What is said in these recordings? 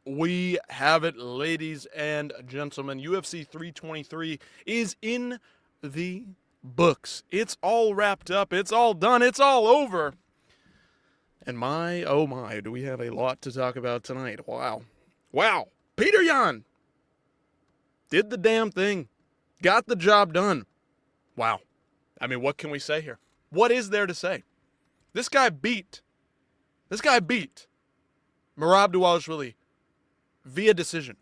we have it, ladies and gentlemen. UFC 323 is in the books. It's all wrapped up. It's all done. It's all over. And my, oh my, do we have a lot to talk about tonight. Wow. Petr Yan did the damn thing. Got the job done. Wow. I mean, what can we say here? What is there to say? This guy beat Merab Dvalishvili via decision.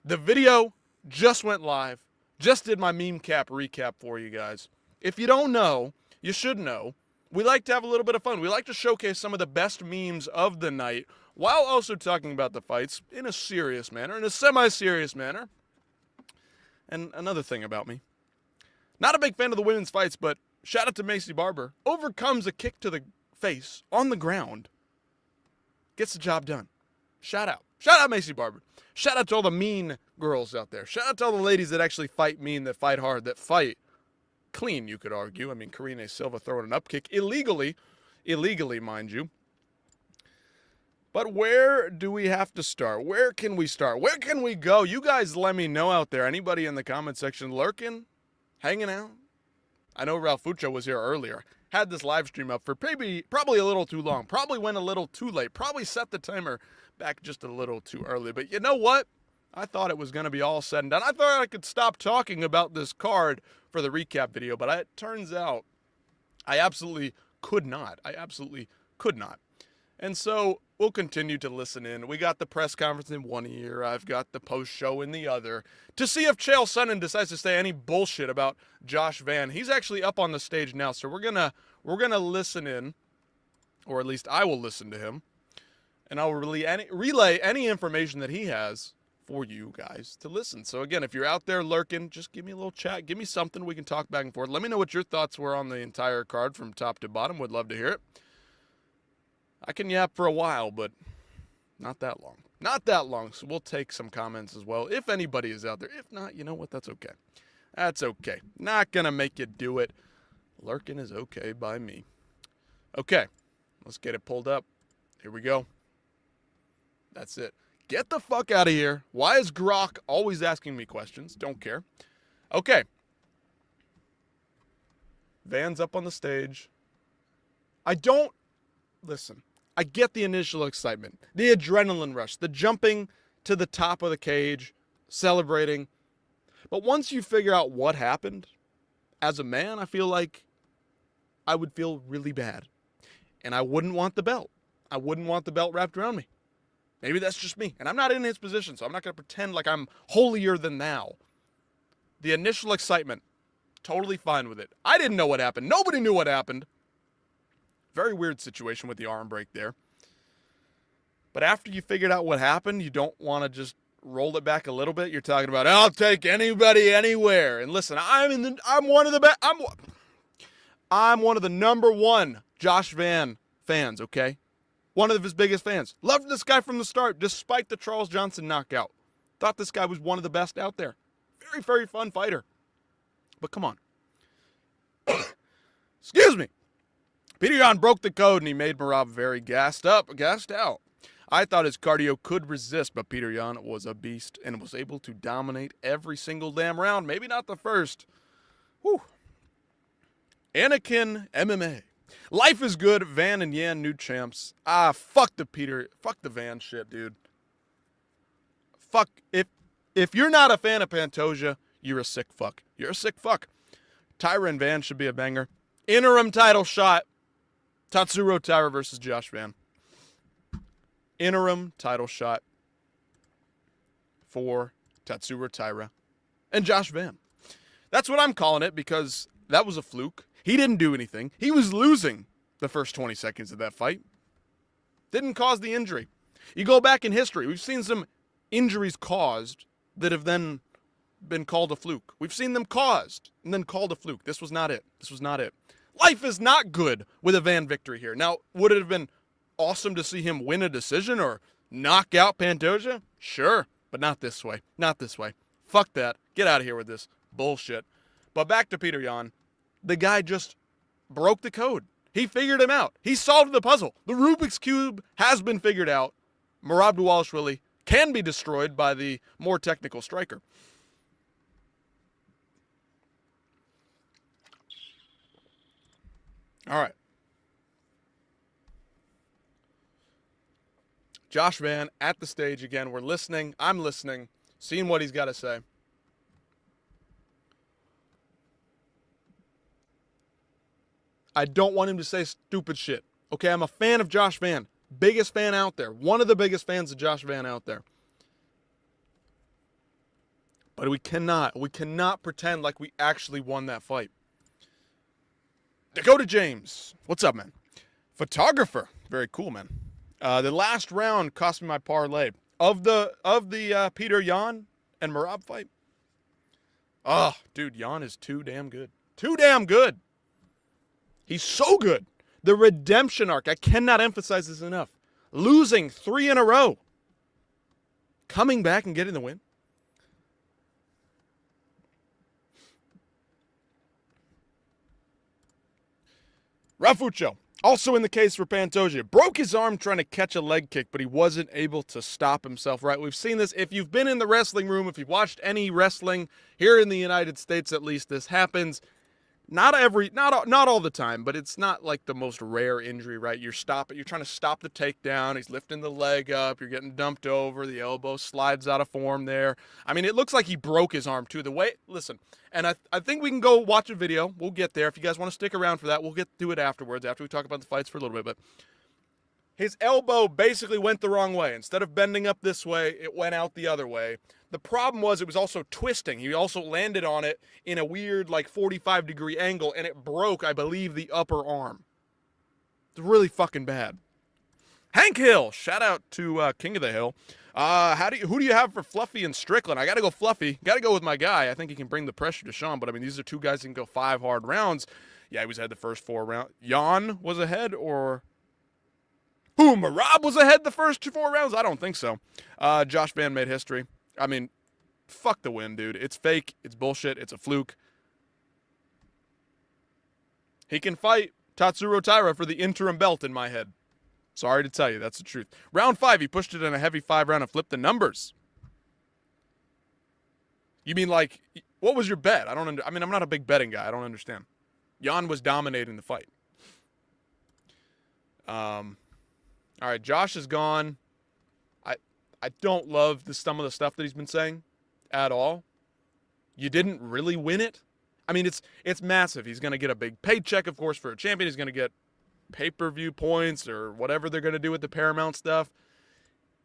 The video just went live. Just did my meme cap recap for you guys. If you don't know, you should know. We like to have a little bit of fun. We like to showcase some of the best memes of the night while also talking about the fights in a serious manner, in a semi-serious manner. And another thing about me. Not a big fan of the women's fights, but shout out to Maycee Barber. Overcomes a kick to the face on the ground. Gets the job done. Shout out. Shout out Maycee Barber. Shout out to all the mean girls out there. Shout out to all the ladies that actually fight mean, that fight hard, that fight clean, you could argue. I mean, Karine Silva throwing an up kick illegally, mind you. But where do we have to start? Where can we start? Where can we go? You guys let me know out there. Anybody in the comment section lurking, hanging out? I know Ralph Fuccio was here earlier. Had this live stream up for probably a little too long. Probably went a little too late. Probably set the timer back just a little too early. But you know what? I thought it was going to be all said and done. I thought I could stop talking about this card for the recap video, but it turns out I absolutely could not. And so we'll continue to listen in. We got the press conference in one ear. I've got the post show in the other to see if Chael Sonnen decides to say any bullshit about Josh Van. He's actually up on the stage now, so we're gonna listen in, or at least I will listen to him, and I'll relay any information that he has for you guys to listen. So again, if you're out there lurking, just give me a little chat. Give me something we can talk back and forth. Let me know what your thoughts were on the entire card from top to bottom. Would love to hear it. I can yap for a while, but not that long. Not that long, so we'll take some comments as well, if anybody is out there. If not, you know what? That's okay. That's okay. Not gonna make you do it. Lurking is okay by me. Okay, let's get it pulled up. Here we go. That's it. Get the fuck out of here. Why is Grok always asking me questions? Don't care. Okay. Van's up on the stage. Listen, I get the initial excitement, the adrenaline rush, the jumping to the top of the cage, celebrating. But once you figure out what happened, as a man, I feel like I would feel really bad. And I wouldn't want the belt. I wouldn't want the belt wrapped around me. Maybe that's just me. And I'm not in his position, so I'm not going to pretend like I'm holier than thou. The initial excitement, totally fine with it. I didn't know what happened. Nobody knew what happened. Very weird situation with the arm break there. But after you figured out what happened, you don't want to just roll it back a little bit. You're talking about, I'll take anybody anywhere. And listen, I'm one of the best. I'm one of the number one Josh Van fans, okay? One of his biggest fans. Loved this guy from the start, despite the Charles Johnson knockout. Thought this guy was one of the best out there. Very, very fun fighter. But come on. Excuse me. Petr Yan broke the code and he made Merab very gassed out. I thought his cardio could resist, but Petr Yan was a beast and was able to dominate every single damn round. Maybe not the first. Whew. Anakin MMA. Life is good. Van and Yan, new champs. Fuck the Van shit, dude. Fuck. If you're not a fan of Pantoja, you're a sick fuck. You're a sick fuck. Taira and Van should be a banger. Interim title shot. Tatsuro Taira versus Josh Van. Interim title shot for Tatsuro Taira and Josh Van. That's what I'm calling it, because that was a fluke. He didn't do anything. He was losing the first 20 seconds of that fight. Didn't cause the injury. You go back in history, we've seen some injuries caused that have then been called a fluke. We've seen them caused and then called a fluke. This was not it. Life is not good with a Van victory here. Now, would it have been awesome to see him win a decision or knock out Pantoja? Sure, but not this way. Not this way. Fuck that. Get out of here with this bullshit. But back to Petr Yan. The guy just broke the code. He figured him out. He solved the puzzle. The Rubik's Cube has been figured out. Merab Dvalishvili can be destroyed by the more technical striker. All right. Josh Van at the stage again. We're listening. I'm listening, seeing what he's got to say. I don't want him to say stupid shit. Okay, I'm a fan of Josh Van. Biggest fan out there. One of the biggest fans of Josh Van out there. But we cannot pretend like we actually won that fight. Dakota James. What's up, man? Photographer. Very cool, man. The last round cost me my parlay. Of the Peter Yan and Merab fight. Oh, dude, Yan is too damn good. Too damn good. He's so good. The redemption arc. I cannot emphasize this enough. Losing 3 in a row. Coming back and getting the win. Rafucho. Also in the case for Pantoja. Broke his arm trying to catch a leg kick, but he wasn't able to stop himself, right? We've seen this. If you've been in the wrestling room, if you've watched any wrestling, here in the United States at least, this happens. Not all the time, but it's not like the most rare injury, right? You're trying to stop the takedown. He's lifting the leg up. You're getting dumped over. The elbow slides out of form there. I mean, it looks like he broke his arm too. Listen, and I think we can go watch a video. We'll get there. If you guys want to stick around for that, we'll get to it afterwards, after we talk about the fights for a little bit. But his elbow basically went the wrong way. Instead of bending up this way, it went out the other way. The problem was it was also twisting. He also landed on it in a weird, like, 45-degree angle, and it broke, I believe, the upper arm. It's really fucking bad. Hank Hill, shout out to King of the Hill. Who do you have for Fluffy and Strickland? I got to go Fluffy. Got to go with my guy. I think he can bring the pressure to Sean, but, I mean, these are two guys that can go 5 hard rounds. Yeah, he was ahead the first 4 rounds. Jan was ahead, or... Who, Merab was ahead the first 4 rounds? I don't think so. Josh Van made history. I mean, fuck the win, dude. It's fake. It's bullshit. It's a fluke. He can fight Tatsuro Taira for the interim belt in my head. Sorry to tell you, that's the truth. Round 5, he pushed it in a heavy 5 round and flipped the numbers. You mean, like, what was your bet? I mean, I'm not a big betting guy. I don't understand. Jan was dominating the fight. All right, Josh is gone. I don't love some of the stuff that he's been saying at all. You didn't really win it. I mean, it's massive. He's going to get a big paycheck, of course, for a champion. He's going to get pay-per-view points or whatever they're going to do with the Paramount stuff.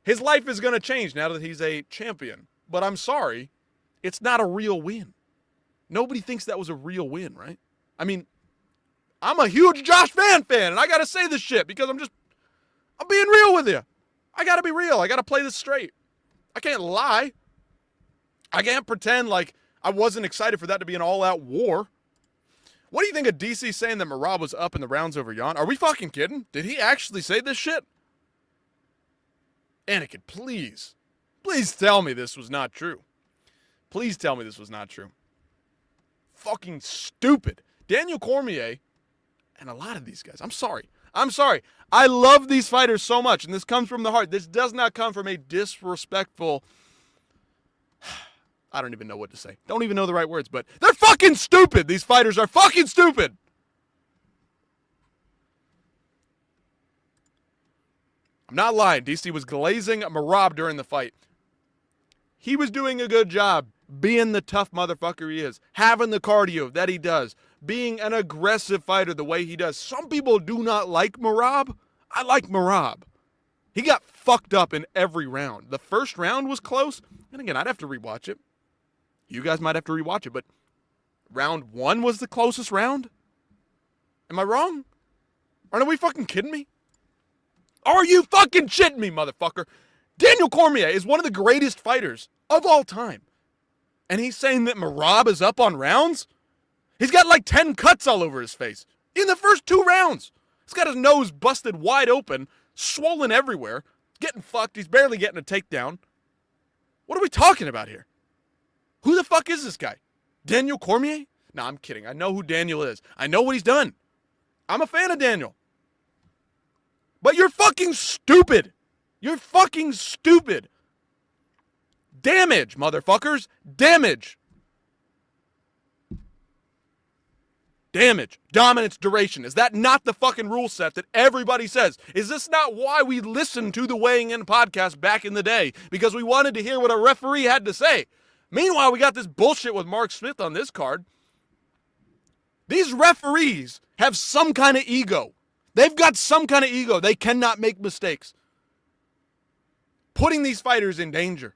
His life is going to change now that he's a champion. But I'm sorry, it's not a real win. Nobody thinks that was a real win, right? I mean, I'm a huge Josh Van fan, and I got to say this shit because I'm being real with you. I got to be real. I got to play this straight. I can't lie. I can't pretend like I wasn't excited for that to be an all-out war. What do you think of DC saying that Merab was up in the rounds over Jan? Are we fucking kidding? Did he actually say this shit? Anakin, please. Please tell me this was not true. Please tell me this was not true. Fucking stupid. Daniel Cormier and a lot of these guys. I'm sorry. I love these fighters so much, and this comes from the heart. This does not come from a disrespectful... I don't even know what to say. Don't even know the right words, but they're fucking stupid. These fighters are fucking stupid. I'm not lying. DC was glazing Merab during the fight. He was doing a good job being the tough motherfucker he is, having the cardio that he does, being an aggressive fighter the way he does. Some people do not like Merab. I like Merab. He got fucked up in every round. The first round was close, and again, I'd have to rewatch it. You guys might have to rewatch it, but round 1 was the closest round? Am I wrong? Are we fucking kidding me? Are you fucking shitting me, motherfucker? Daniel Cormier is one of the greatest fighters of all time. And he's saying that Merab is up on rounds? He's got like 10 cuts all over his face in the first 2 rounds. He's got his nose busted wide open, swollen everywhere, getting fucked. He's barely getting a takedown. What are we talking about here? Who the fuck is this guy? Daniel Cormier? No, I'm kidding. I know who Daniel is. I know what he's done. I'm a fan of Daniel. But you're fucking stupid. You're fucking stupid. Damage, motherfuckers. Damage. Damage. Dominance, duration. Is that not the fucking rule set that everybody says? Is this not why we listened to the Weighing In podcast back in the day? Because we wanted to hear what a referee had to say. Meanwhile, we got this bullshit with Mark Smith on this card. These referees have some kind of ego. They've got some kind of ego. They cannot make mistakes. Putting these fighters in danger.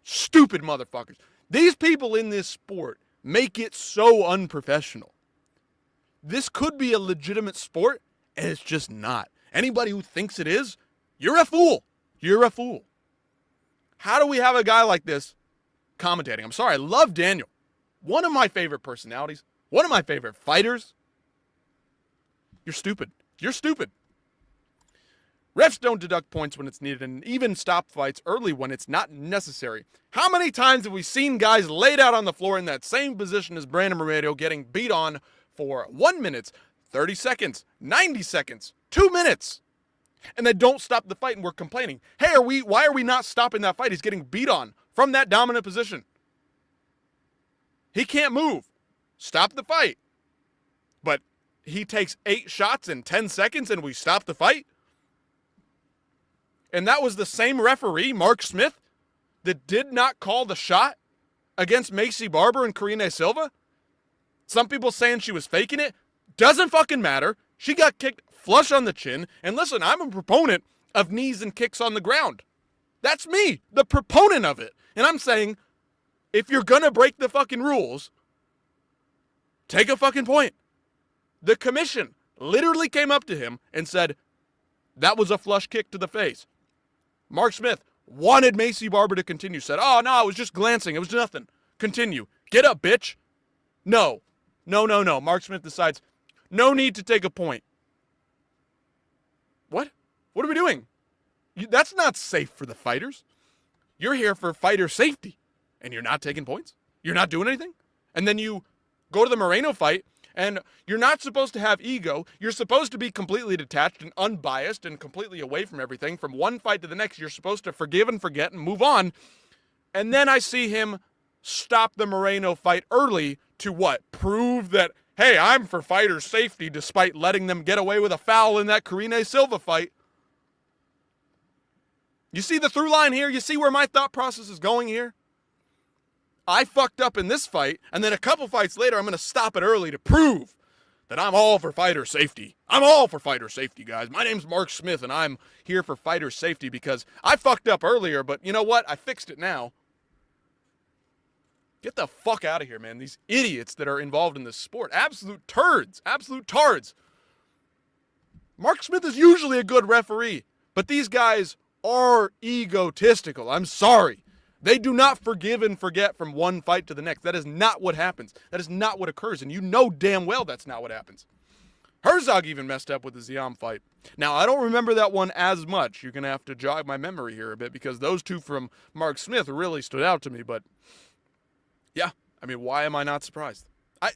Stupid motherfuckers. These people in this sport make it so unprofessional. This could be a legitimate sport, and it's just not. Anybody who thinks it is, you're a fool. You're a fool. How do we have a guy like this commentating? I'm sorry, I love Daniel. One of my favorite personalities. One of my favorite fighters. You're stupid. You're stupid. Refs don't deduct points when it's needed and even stop fights early when it's not necessary. How many times have we seen guys laid out on the floor in that same position as Brandon Moreno getting beat on for 1 minute, 30 seconds, 90 seconds, 2 minutes, and they don't stop the fight and we're complaining? Hey, why are we not stopping that fight? He's getting beat on from that dominant position. He can't move. Stop the fight. But he takes 8 shots in 10 seconds and we stop the fight? And that was the same referee, Mark Smith, that did not call the shot against Maycee Barber and Karine Silva? Some people saying she was faking it. Doesn't fucking matter. She got kicked flush on the chin. And listen, I'm a proponent of knees and kicks on the ground. That's me, the proponent of it. And I'm saying, if you're gonna break the fucking rules, take a fucking point. The commission literally came up to him and said, that was a flush kick to the face. Mark Smith wanted Maycee Barber to continue. Said, oh, no, it was just glancing. It was nothing. Continue. Get up, bitch. No. No. Mark Smith decides, no need to take a point. What? What are we doing? That's not safe for the fighters. You're here for fighter safety, and you're not taking points? You're not doing anything? And then you go to the Moreno fight, and you're not supposed to have ego. You're supposed to be completely detached and unbiased and completely away from everything. From one fight to the next, you're supposed to forgive and forget and move on. And then I see him stop the Moreno fight early to what? Prove that, hey, I'm for fighter safety despite letting them get away with a foul in that Karine Silva fight. You see the through line here? You see where my thought process is going here? I fucked up in this fight, and then a couple fights later, I'm going to stop it early to prove that I'm all for fighter safety. I'm all for fighter safety, guys. My name's Mark Smith, and I'm here for fighter safety because I fucked up earlier, but you know what? I fixed it now. Get the fuck out of here, man. These idiots that are involved in this sport. Absolute turds. Absolute tards. Mark Smith is usually a good referee, but these guys are egotistical. I'm sorry. They do not forgive and forget from one fight to the next. That is not what happens. That is not what occurs, and you know damn well that's not what happens. Herzog even messed up with the Ziam fight. Now, I don't remember that one as much. You're going to have to jog my memory here a bit because those two from Mark Smith really stood out to me, but yeah, I mean, why am I not surprised?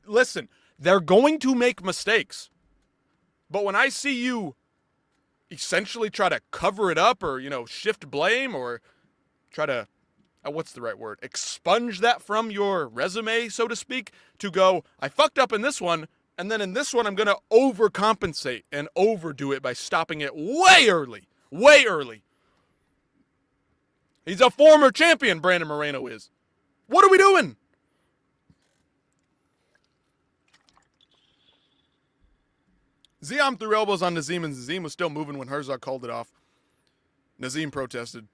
Listen, they're going to make mistakes, but when I see you essentially try to cover it up or, shift blame or try to what's the right word? Expunge that from your resume, so to speak, to go, I fucked up in this one, and then in this one I'm going to overcompensate and overdo it by stopping it way early. Way early. He's a former champion, Brandon Moreno is. What are we doing? Ziam threw elbows on Nazim, and Nazim was still moving when Herzog called it off. Nazim protested.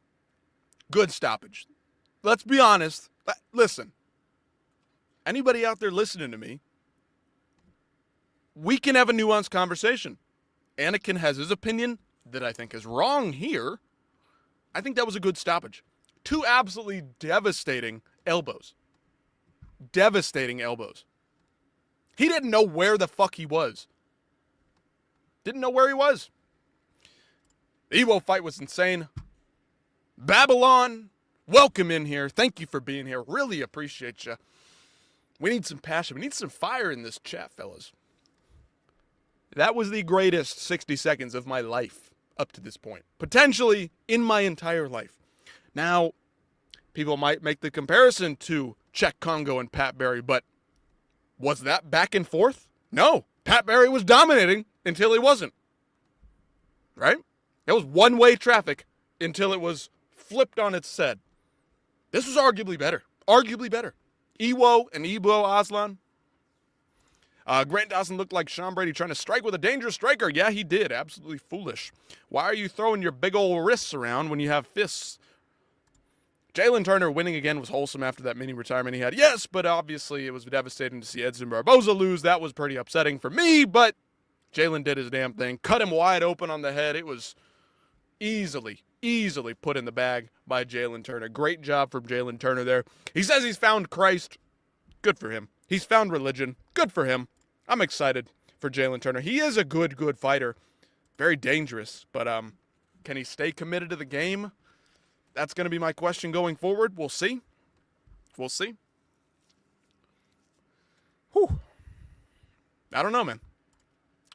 Good stoppage. Let's be honest. Listen, anybody out there listening to me, we can have a nuanced conversation. Anakin has his opinion that I think is wrong here. I think that was a good stoppage. 2 absolutely devastating elbows. Devastating elbows. He didn't know where the fuck he was. Didn't know where he was. The Ewo fight was insane. Babylon, welcome in here. Thank you for being here. Really appreciate you. We need some passion. We need some fire in this chat, fellas. That was the greatest 60 seconds of my life up to this point. Potentially in my entire life. Now, people might make the comparison to Czech Congo and Pat Barry, but was that back and forth? No. Pat Barry was dominating until he wasn't. Right? It was one-way traffic until it was flipped on its head. This was arguably better. Arguably better. Iwo and Ibo Aslan. Grant Dawson looked like Sean Brady trying to strike with a dangerous striker. Yeah, he did. Absolutely foolish. Why are you throwing your big old wrists around when you have fists? Jalen Turner winning again was wholesome after that mini retirement he had. Yes, but obviously it was devastating to see Edson Barboza lose. That was pretty upsetting for me, but Jalen did his damn thing. Cut him wide open on the head. It was easily put in the bag by Jalen Turner. Great job from Jalen Turner there. He says he's found Christ. Good for him. He's found religion. Good for him. I'm excited for Jalen Turner. He is a good fighter. Very dangerous, but can he stay committed to the game? That's going to be my question going forward. We'll see. We'll see. Whew. I don't know, man.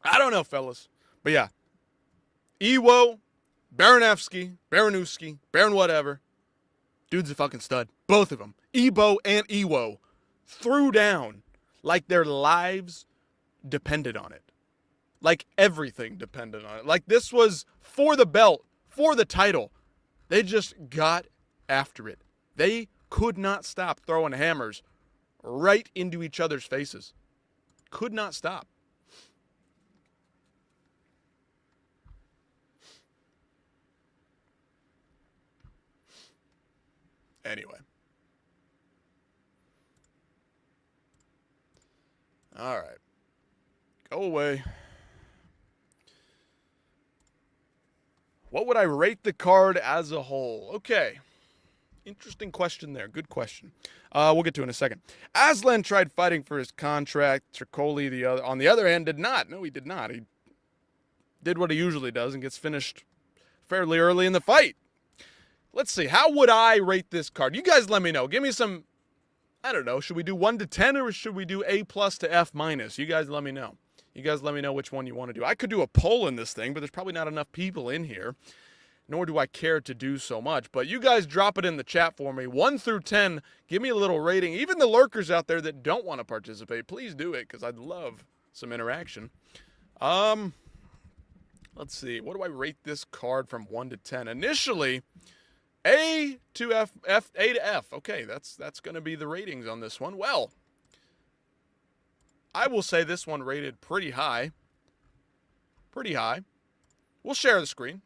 I don't know, fellas. But yeah. Iwo, Baranowski, Baron whatever. Dude's a fucking stud. Both of them. Ebo and Iwo threw down like their lives depended on it. Like everything depended on it. Like this was for the belt, for the title. They just got after it. They could not stop throwing hammers right into each other's faces. Could not stop. Anyway. All right. Go away. What would I rate the card as a whole? Okay. Interesting question there. Good question. We'll get to it in a second. Aslan tried fighting for his contract. Tricoli, on the other hand, did not. No, he did not. He did what he usually does and gets finished fairly early in the fight. Let's see. How would I rate this card? You guys let me know. Give me some, I don't know. Should we do 1 to 10 or should we do A+ to F-? You guys let me know. You guys let me know which one you want to do. I could do a poll in this thing, but there's probably not enough people in here, nor do I care to do so much. But you guys drop it in the chat for me. 1 through 10, give me a little rating. Even the lurkers out there that don't want to participate, please do it, because I'd love some interaction. Let's see. What do I rate this card from 1 to 10? Initially, A to F, A to F. Okay, that's going to be the ratings on this one. Well, I will say this one rated pretty high. Pretty high. We'll share the screen.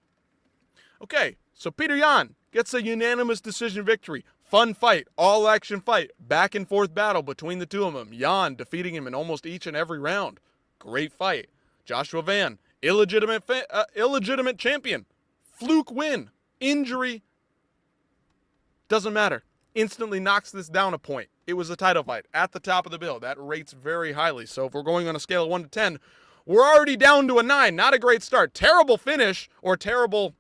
Okay, so Peter Yan gets a unanimous decision victory. Fun fight, all-action fight, back-and-forth battle between the two of them. Yan defeating him in almost each and every round. Great fight. Joshua Van, illegitimate champion. Fluke win. Injury. Doesn't matter. Instantly knocks this down a point. It was a title fight at the top of the bill. That rates very highly. So if we're going on a scale of 1 to 10, we're already down to a 9. Not a great start. Terrible finish or terrible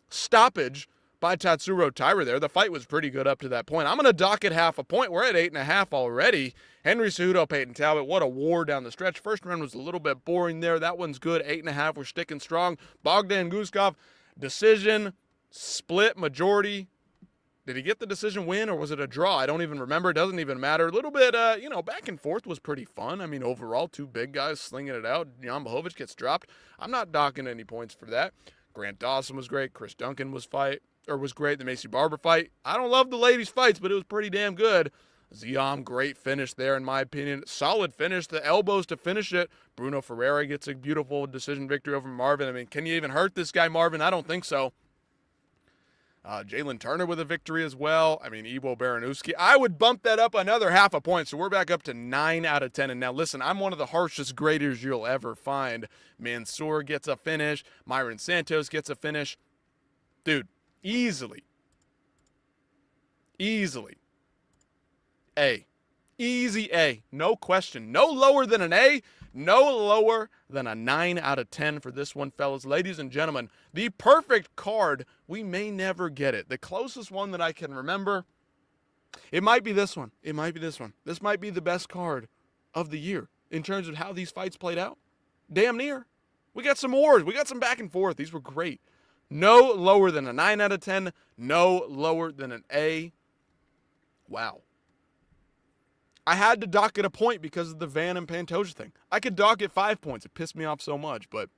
stoppage by Tatsuro Taira there. The fight was pretty good up to that point. I'm going to dock it half a point. We're at 8.5 already. Henry Cejudo, Peyton Talbot. What a war down the stretch. First round was a little bit boring there. That one's good. 8.5. We're sticking strong. Bogdan Guskov, decision, split, majority. Did he get the decision win or was it a draw? I don't even remember. It doesn't even matter. A little bit, back and forth was pretty fun. I mean, overall, two big guys slinging it out. Jan Blachowicz gets dropped. I'm not docking any points for that. Grant Dawson was great. Chris Duncan was great. The Macy Barber fight. I don't love the ladies' fights, but it was pretty damn good. Ziam, great finish there, in my opinion. Solid finish. The elbows to finish it. Bruno Ferreira gets a beautiful decision victory over Marvin. I mean, can you even hurt this guy, Marvin? I don't think so. Jalen Turner with a victory as well. I mean, Ivo Baranowski. I would bump that up another half a point, so we're back up to 9 out of 10. And now, listen, I'm one of the harshest graders you'll ever find. Mansoor gets a finish. Myron Santos gets a finish. Dude, easily. A. Easy A. No question. No lower than an A. No lower than a 9 out of 10 for this one, fellas. Ladies and gentlemen, the perfect card, we may never get it. The closest one that I can remember, it might be this one. This might be the best card of the year in terms of how these fights played out. Damn near. We got some wars. We got some back and forth. These were great. No lower than a 9 out of 10. No lower than an A. Wow. I had to dock it a point because of the Van and Pantoja thing. I could dock it 5 points. It pissed me off so much, but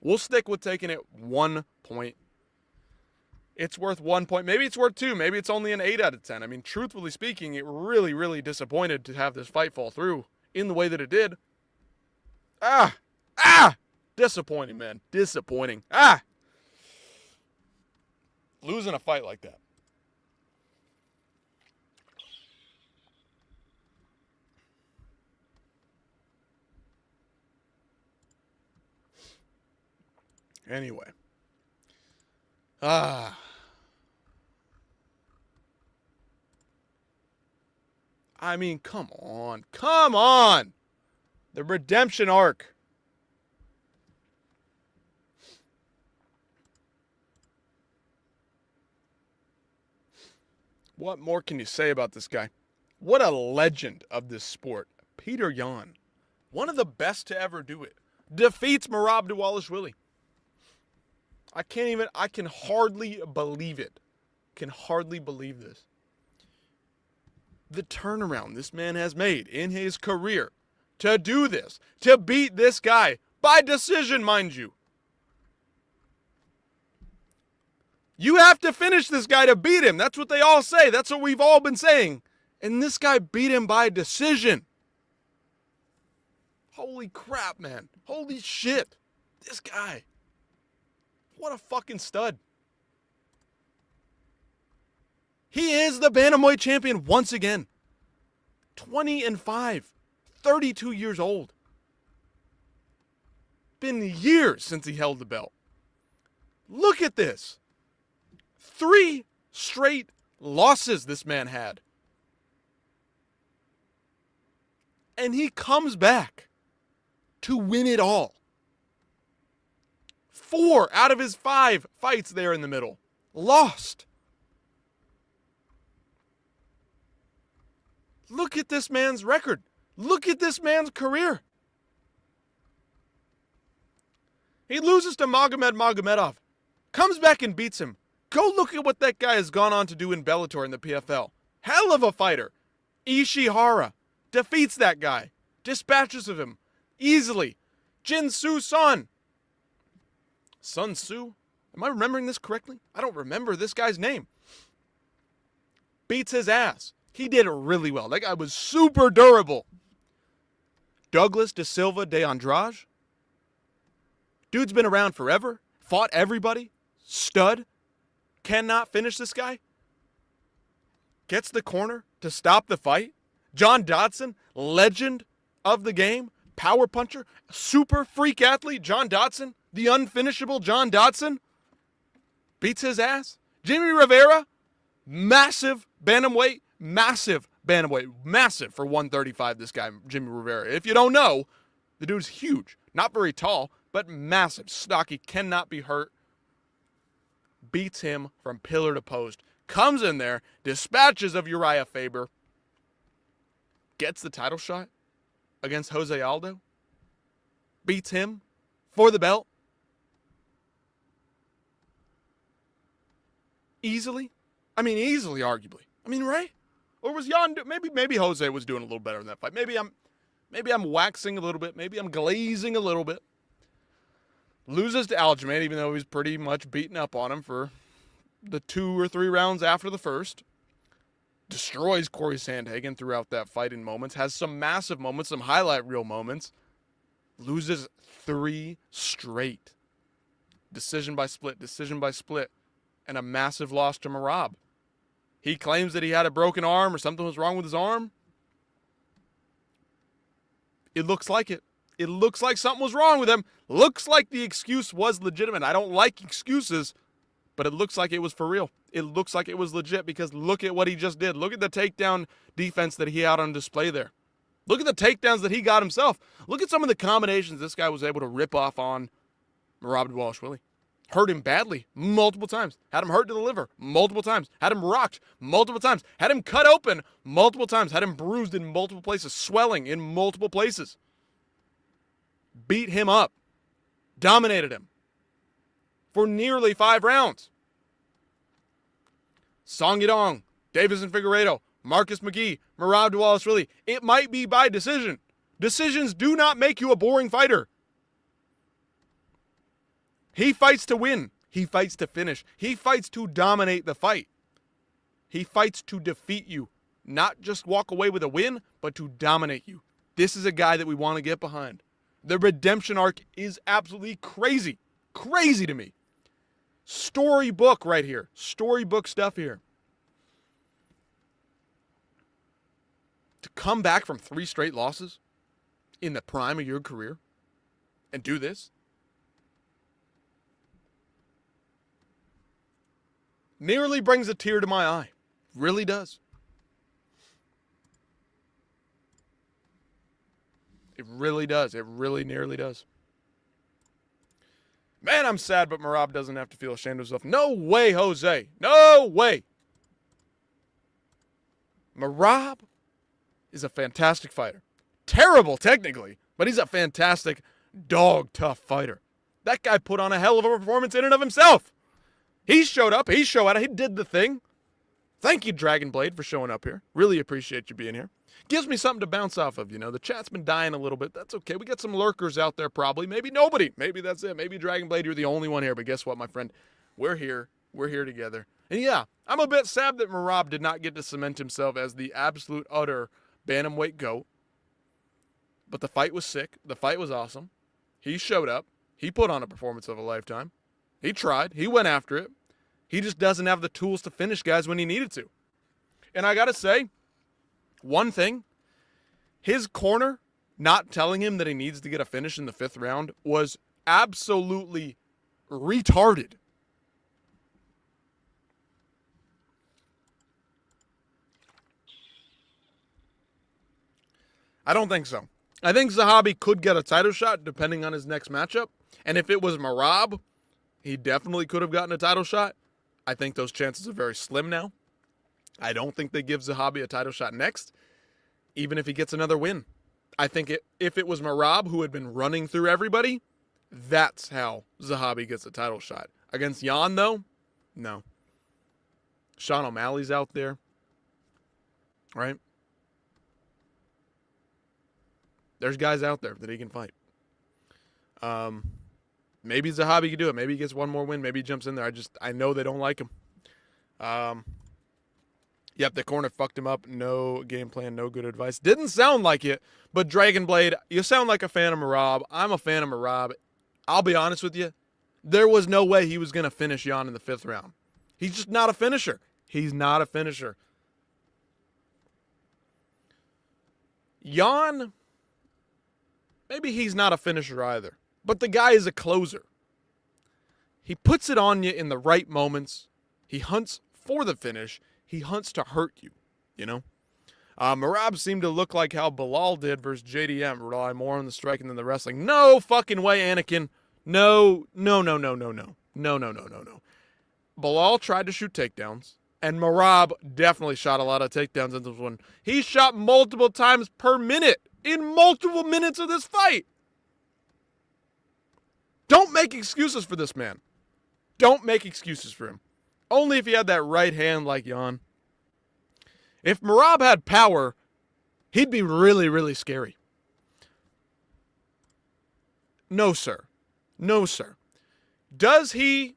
we'll stick with taking it 1 point. It's worth 1 point. Maybe it's worth 2. Maybe it's only an 8 out of 10. I mean, truthfully speaking, it really, really disappointed to have this fight fall through in the way that it did. Disappointing, man. Disappointing. Losing a fight like that. Anyway. I mean, come on. Come on. The redemption arc. What more can you say about this guy? What a legend of this sport. Peter Yan. One of the best to ever do it. Defeats Merab Dvalishvili. I can hardly believe it. Can hardly believe this. The turnaround this man has made in his career to do this, to beat this guy by decision, mind you. You have to finish this guy to beat him. That's what they all say. That's what we've all been saying. And this guy beat him by decision. Holy crap, man. Holy shit. This guy. What a fucking stud. He is the Bantamweight champion once again. 20-5. 32 years old. Been years since he held the belt. Look at this. 3 straight losses this man had. And he comes back to win it all. 4 out of his 5 fights there in the middle. Lost. Look at this man's record. Look at this man's career. He loses to Magomed Magomedov. Comes back and beats him. Go look at what that guy has gone on to do in Bellator in the PFL. Hell of a fighter. Ishihara defeats that guy. Dispatches of him. Easily. Jinsu Son. Sun Tzu? Am I remembering this correctly? I don't remember this guy's name. Beats his ass. He did really well. That guy was super durable. Douglas Da Silva de Andrade. Dude's been around forever. Fought everybody. Stud. Cannot finish this guy. Gets the corner to stop the fight. John Dodson, legend of the game. Power puncher. Super freak athlete. John Dodson. The unfinishable John Dodson. Beats his ass. Jimmy Rivera. Massive bantamweight. Massive bantamweight. Massive for 135, this guy, Jimmy Rivera. If you don't know, the dude's huge. Not very tall, but massive. Stocky, cannot be hurt. Beats him from pillar to post. Comes in there, dispatches of Uriah Faber. Gets the title shot against Jose Aldo. Beats him for the belt. Easily. I mean, easily, arguably. I mean, right? Or was Jan, maybe Jose was doing a little better in that fight. Maybe I'm waxing a little bit. Maybe I'm glazing a little bit. Loses to Aljamain, even though he's pretty much beaten up on him for the 2 or 3 rounds after the first. Destroys Corey Sandhagen throughout that fight in moments. Has some massive moments, some highlight reel moments. Loses 3 straight. Decision by split. And a massive loss to Merab. He claims that he had a broken arm or something was wrong with his arm. It looks like it. It looks like something was wrong with him. Looks like the excuse was legitimate. I don't like excuses, but it looks like it was for real. It looks like it was legit because look at what he just did. Look at the takedown defense that he had on display there. Look at the takedowns that he got himself. Look at some of the combinations this guy was able to rip off on Merab Dvalishvili. Hurt him badly multiple times. Had him hurt to the liver multiple times. Had him rocked multiple times. Had him cut open multiple times. Had him bruised in multiple places. Swelling in multiple places. Beat him up. Dominated him. for nearly 5 rounds. Song Yadong, Davis and Figueiredo, Marcus McGee, Merab Dvalishvili. It might be by decision. Decisions do not make you a boring fighter. He fights to win. He fights to finish. He fights to dominate the fight. He fights to defeat you. Not just walk away with a win, but to dominate you. This is a guy that we want to get behind. The redemption arc is absolutely crazy. Crazy to me. Storybook right here. Storybook stuff here. To come back from 3 straight losses in the prime of your career and do this. Nearly brings a tear to my eye. Really does. It really does. It really nearly does. Man, I'm sad, but Merab doesn't have to feel ashamed of himself. No way, Jose. No way. Merab is a fantastic fighter. Terrible, technically, but he's a fantastic, dog-tough fighter. That guy put on a hell of a performance in and of himself. He showed up. He showed out. He did the thing. Thank you, Dragon Blade, for showing up here. Really appreciate you being here. Gives me something to bounce off of, you know. The chat's been dying a little bit. That's okay. We got some lurkers out there probably. Maybe nobody. Maybe that's it. Maybe Dragon Blade, you're the only one here. But guess what, my friend? We're here. We're here together. And yeah, I'm a bit sad that Merab did not get to cement himself as the absolute utter bantamweight GOAT. But the fight was sick. The fight was awesome. He showed up. He put on a performance of a lifetime. He tried. He went after it. He just doesn't have the tools to finish guys when he needed to. And I got to say, one thing, his corner not telling him that he needs to get a finish in the 5th round was absolutely retarded. I don't think so. I think Zahabi could get a title shot depending on his next matchup. And if it was Merab, he definitely could have gotten a title shot. I think those chances are very slim now. I don't think they give Zahabi a title shot next, even if he gets another win. I think if it was Merab who had been running through everybody, that's how Zahabi gets a title shot. Against Jan, though, no. Sean O'Malley's out there, right? There's guys out there that he can fight. Maybe Zahabi can do it. Maybe he gets one more win. Maybe he jumps in there. I know they don't like him. Yep, the corner fucked him up. No game plan, no good advice. Didn't sound like it, but Dragon Blade, you sound like a fan of Merab. I'm a fan of Merab. I'll be honest with you. There was no way he was going to finish Jan in the 5th round. He's just not a finisher. He's not a finisher. Jan, maybe he's not a finisher either. But the guy is a closer. He puts it on you in the right moments. He hunts for the finish. He hunts to hurt you, you know? Merab seemed to look like how Bilal did versus JDM. Rely more on the striking than the wrestling. No fucking way, Anakin. No. Bilal tried to shoot takedowns. And Merab definitely shot a lot of takedowns in this one. He shot multiple times per minute in multiple minutes of this fight. Don't make excuses for this man. Don't make excuses for him. Only if he had that right hand like Jan. If Merab had power, he'd be really, really scary. No, sir. No, sir. Does he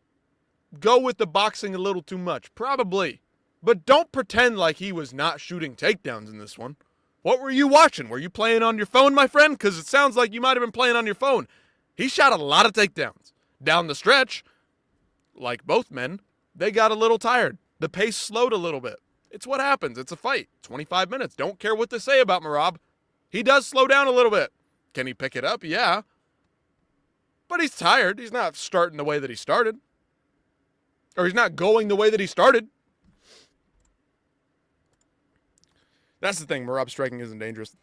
go with the boxing a little too much? Probably. But don't pretend like he was not shooting takedowns in this one. What were you watching? Were you playing on your phone, my friend? Because it sounds like you might have been playing on your phone. He shot a lot of takedowns. Down the stretch, like both men, they got a little tired. The pace slowed a little bit. It's what happens. It's a fight. 25 minutes. Don't care what they say about Merab. He does slow down a little bit. Can he pick it up? Yeah. But he's tired. He's not starting the way that he started. Or he's not going the way that he started. That's the thing. Merab striking isn't dangerous.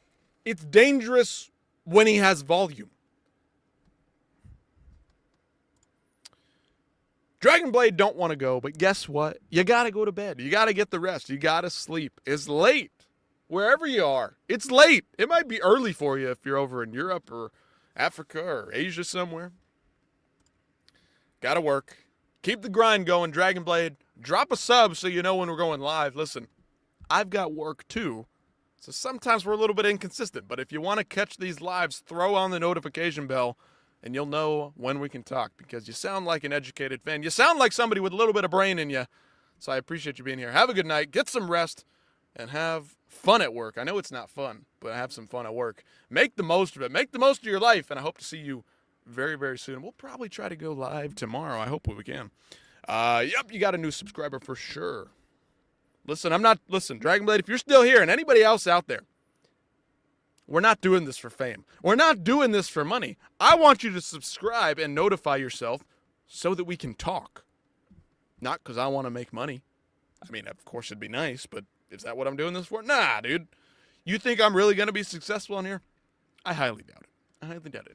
It's dangerous when he has volume. Dragon Blade don't want to go, but guess what? You got to go to bed. You got to get the rest. You got to sleep. It's late. Wherever you are, it's late. It might be early for you if you're over in Europe or Africa or Asia somewhere. Gotta work. Keep the grind going, Dragon Blade. Drop a sub so you know when we're going live. Listen, I've got work too, so sometimes we're a little bit inconsistent. But if you want to catch these lives, throw on the notification bell, and you'll know when we can talk, because you sound like an educated fan. You sound like somebody with a little bit of brain in you, so I appreciate you being here. Have a good night. Get some rest, and have fun at work. I know it's not fun, but have some fun at work. Make the most of it. Make the most of your life, and I hope to see you very, very soon. We'll probably try to go live tomorrow. I hope we can. Yep, you got a new subscriber for sure. Listen, Dragon Blade, if you're still here, and anybody else out there, we're not doing this for fame. We're not doing this for money. I want you to subscribe and notify yourself so that we can talk. Not because I want to make money. I mean, of course it'd be nice, but is that what I'm doing this for? Nah, dude. You think I'm really going to be successful in here? I highly doubt it.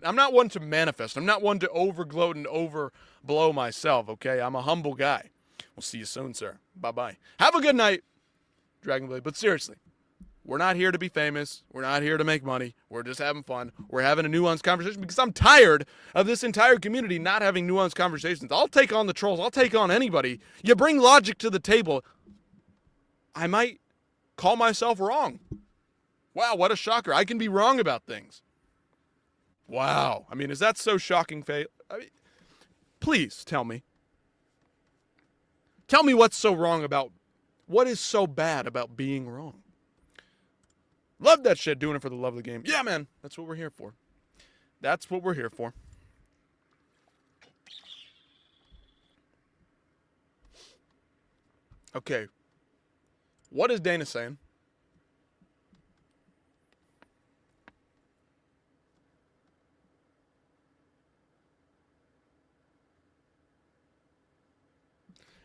I'm not one to manifest. I'm not one to overgloat and overblow myself, okay? I'm a humble guy. We'll see you soon, sir. Bye-bye. Have a good night, Dragon Blade. But seriously, we're not here to be famous. We're not here to make money. We're just having fun. We're having a nuanced conversation because I'm tired of this entire community not having nuanced conversations. I'll take on the trolls. I'll take on anybody. You bring logic to the table. I might call myself wrong. Wow, what a shocker. I can be wrong about things. Wow. I mean, is that so shocking, Faye? I mean, please tell me. Tell me what's so wrong about, what is so bad about being wrong? Love that shit, doing it for the love of the game. Yeah, man, that's what we're here for. That's what we're here for. Okay. What is Dana saying?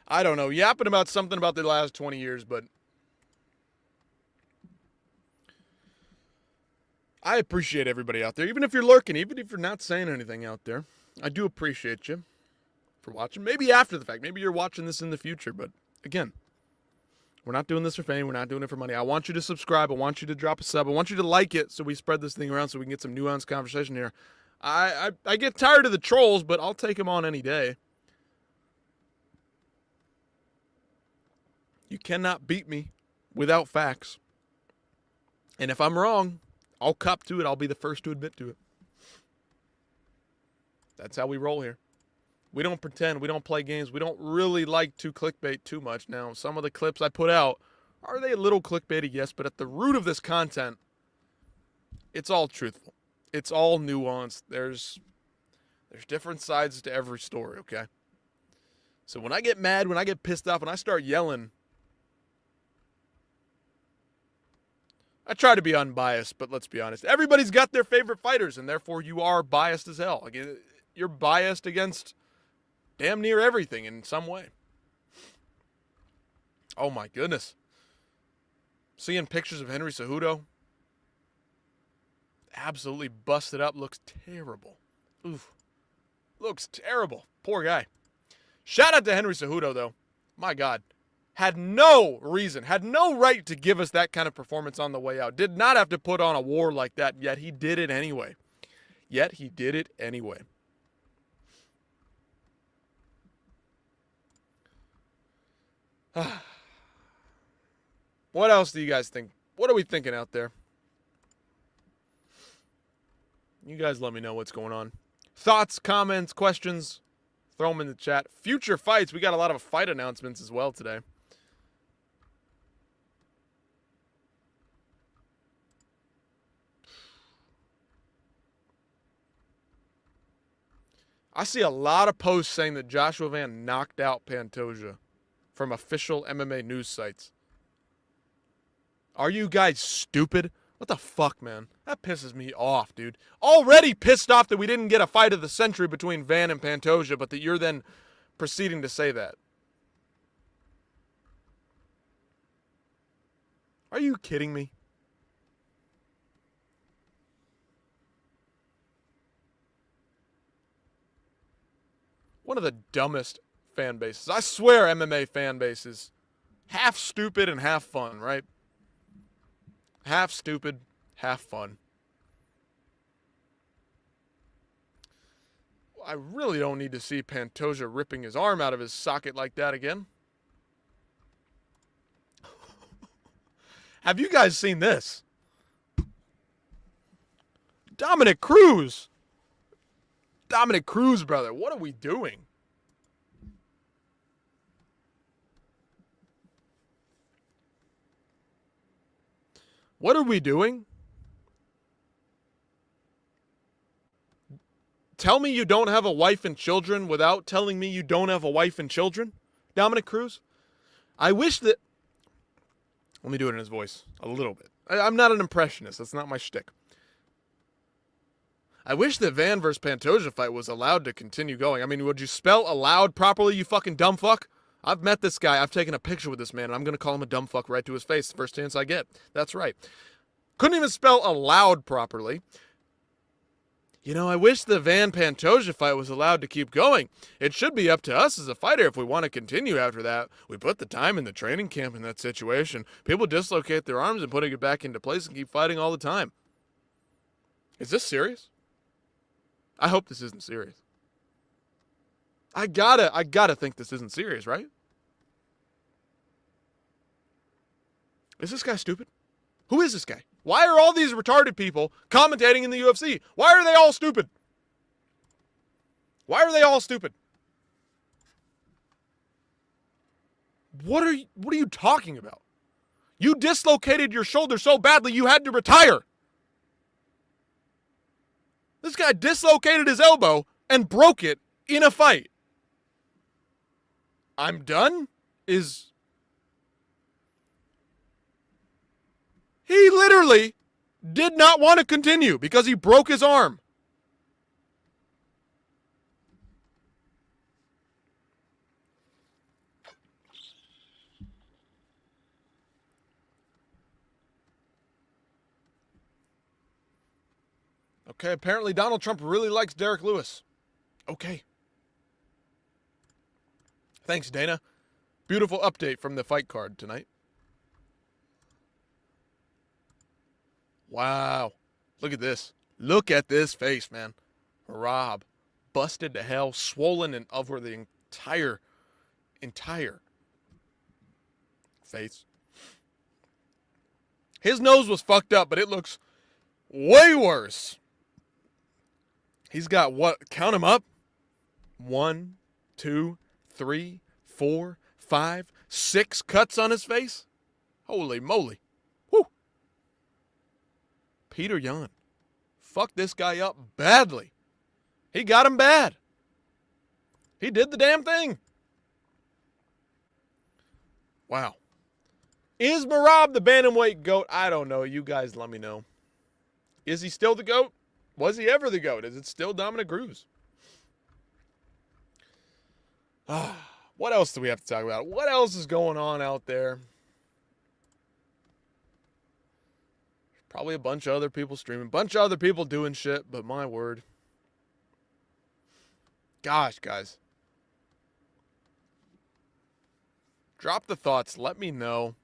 I don't know, yapping about something about the last 20 years, but I appreciate everybody out there. Even if you're lurking, even if you're not saying anything out there, I do appreciate you for watching. Maybe after the fact. Maybe you're watching this in the future, but again, we're not doing this for fame. We're not doing it for money. I want you to subscribe. I want you to drop a sub. I want you to like it so we spread this thing around so we can get some nuanced conversation here. I get tired of the trolls, but I'll take them on any day. You cannot beat me without facts. And if I'm wrong, I'll cop to it. I'll be the first to admit to it. That's how we roll here. We don't pretend. We don't play games. We don't really like to clickbait too much. Now, some of the clips I put out, are they a little clickbaity? Yes, but at the root of this content, it's all truthful. It's all nuanced. There's different sides to every story, okay? So when I get mad, when I get pissed off, when I start yelling, I try to be unbiased, but let's be honest. Everybody's got their favorite fighters, and therefore you are biased as hell. Like, you're biased against damn near everything in some way. Oh, my goodness. Seeing pictures of Henry Cejudo. Absolutely busted up. Looks terrible. Oof. Looks terrible. Poor guy. Shout out to Henry Cejudo, though. My God. Had no reason, had no right to give us that kind of performance on the way out. Did not have to put on a war like that, yet he did it anyway. What else do you guys think? What are we thinking out there? You guys let me know what's going on. Thoughts, comments, questions, throw them in the chat. Future fights, we got a lot of fight announcements as well today. I see a lot of posts saying that Joshua Van knocked out Pantoja from official MMA news sites. Are you guys stupid? What the fuck, man? That pisses me off, dude. Already pissed off that we didn't get a fight of the century between Van and Pantoja, but that you're then proceeding to say that. Are you kidding me? One of the dumbest fan bases. I swear MMA fan base is half stupid and half fun, right? Half stupid, half fun. I really don't need to see Pantoja ripping his arm out of his socket like that again. Have you guys seen this? Dominic Cruz. Dominic Cruz, brother. What are we doing? What are we doing? Tell me you don't have a wife and children without telling me you don't have a wife and children, Dominic Cruz. I wish that... Let me do it in his voice a little bit. I'm not an impressionist. That's not my shtick. I wish the Van versus Pantoja fight was allowed to continue going. I mean, would you spell allowed properly, you fucking dumb fuck? I've met this guy. I've taken a picture with this man, and I'm going to call him a dumb fuck right to his face the first chance I get. That's right. Couldn't even spell allowed properly. You know, I wish the Van Pantoja fight was allowed to keep going. It should be up to us as a fighter if we want to continue after that. We put the time in the training camp in that situation. People dislocate their arms and putting it back into place and keep fighting all the time. Is this serious? I hope this isn't serious. I gotta think this isn't serious, right? Is this guy stupid? Who is this guy? Why are all these retarded people commentating in the UFC? Why are they all stupid? Why are they all stupid? What are you talking about? You dislocated your shoulder so badly you had to retire. This guy dislocated his elbow and broke it in a fight. I'm done? He literally did not want to continue because he broke his arm. Okay, apparently Donald Trump really likes Derek Lewis. Okay. Thanks, Dana. Beautiful update from the fight card tonight. Wow. Look at this. Look at this face, man. Rob. Busted to hell, swollen and over the entire face. His nose was fucked up, but it looks way worse. He's got what? Count him up. 1, 2, 3, 4, 5, 6 cuts on his face. Holy moly. Whew. Peter Yan. Fucked this guy up badly. He got him bad. He did the damn thing. Wow. Is Merab the bantamweight GOAT? I don't know. You guys let me know. Is he still the GOAT? Was he ever the GOAT? Is it still Dominic Cruz? What else do we have to talk about? What else is going on out there? Probably a bunch of other people streaming. A bunch of other people doing shit, but my word. Gosh, guys. Drop the thoughts. Let me know.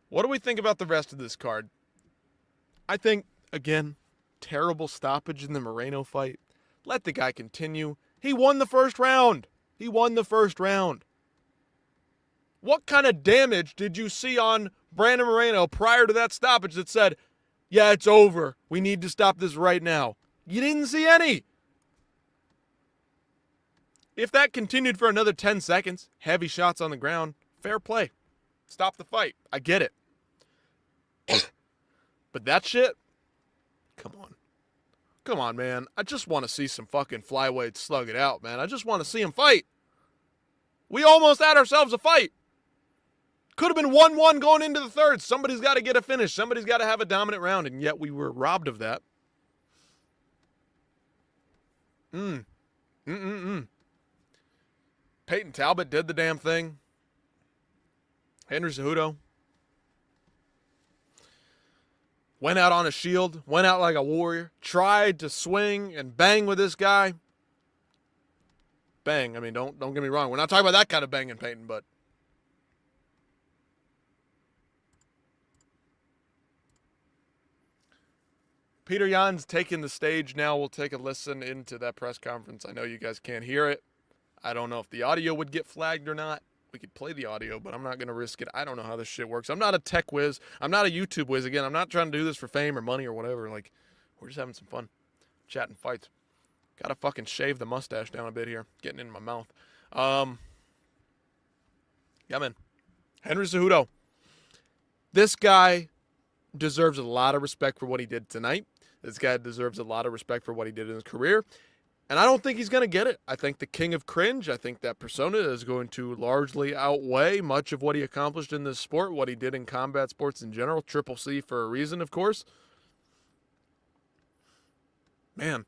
What do we think about the rest of this card? I think, again, terrible stoppage in the Moreno fight. Let the guy continue. He won the first round. He won the first round. What kind of damage did you see on Brandon Moreno prior to that stoppage that said, yeah, it's over. We need to stop this right now? You didn't see any. If that continued for another 10 seconds, heavy shots on the ground, fair play. Stop the fight. I get it. But that shit, come on. Come on, man. I just want to see some fucking flyweights slug it out, man. I just want to see him fight. We almost had ourselves a fight. Could have been 1-1 going into the third. Somebody's got to get a finish. Somebody's got to have a dominant round, and yet we were robbed of that. Peyton Talbot did the damn thing. Henry Cejudo went out on a shield, went out like a warrior, tried to swing and bang with this guy. Bang. I mean, don't get me wrong. We're not talking about that kind of banging, Peyton, but Peter Yan's taking the stage now. We'll take a listen into that press conference. I know you guys can't hear it. I don't know if the audio would get flagged or not. We could play the audio, but I'm not going to risk it. I don't know how this shit works. I'm not a tech whiz. I'm not a YouTube whiz. Again, I'm not trying to do this for fame or money or whatever. Like, we're just having some fun. Chatting fights. Gotta fucking shave the mustache down a bit here. Getting in my mouth. Yeah, man. Henry Cejudo. This guy deserves a lot of respect for what he did tonight. This guy deserves a lot of respect for what he did in his career. And I don't think he's going to get it. I think the king of cringe, I think that persona is going to largely outweigh much of what he accomplished in this sport, what he did in combat sports in general. Triple C for a reason, of course. Man,